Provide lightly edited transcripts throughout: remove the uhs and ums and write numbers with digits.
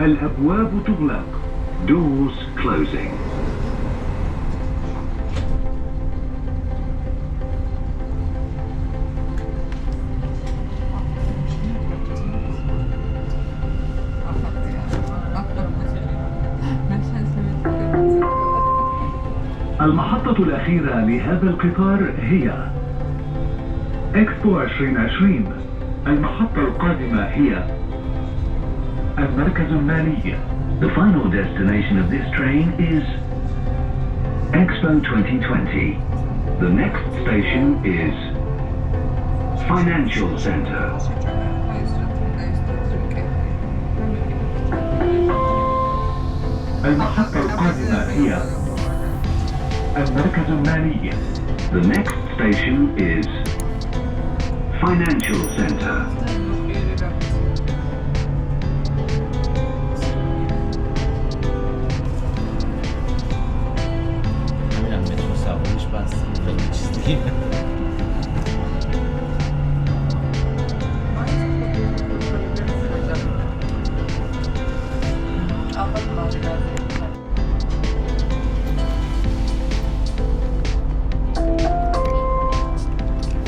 الأبواب تغلق. Doors closing. المحطة الأخيرة لهذا القطار هي إكسبو 2020. المحطة القادمة هي المركز المالي. The final destination of this train is Expo 2020. The next station is Financial Center. المحطة القادمة هي المركز المالي. The next station is Financial Center.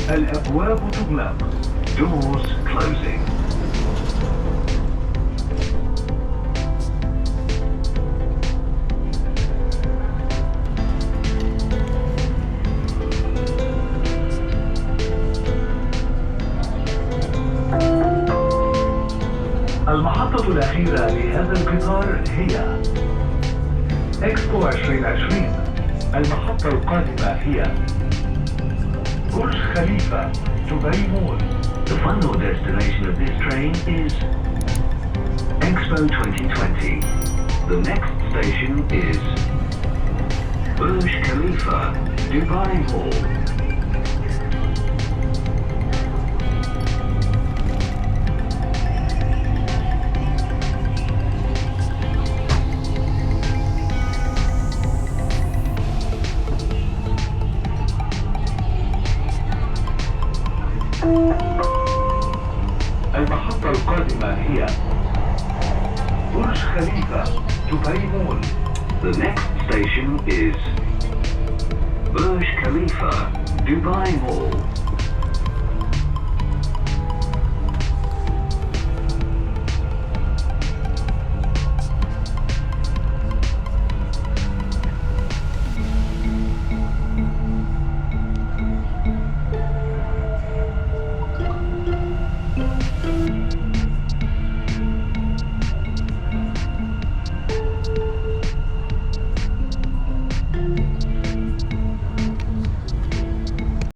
الأبواب تغلق. Doors closing. المحطة الأخيرة لهذا القطار هي إكسبو 2020. المحطة القادمة هي برج خليفة دبي مول. The final destination of this train is Expo 2020. The next station is Burj Khalifa Dubai Mall. المحطة القادمة هي برج خليفة دبي مول. The next station is Burj Khalifa Dubai Mall.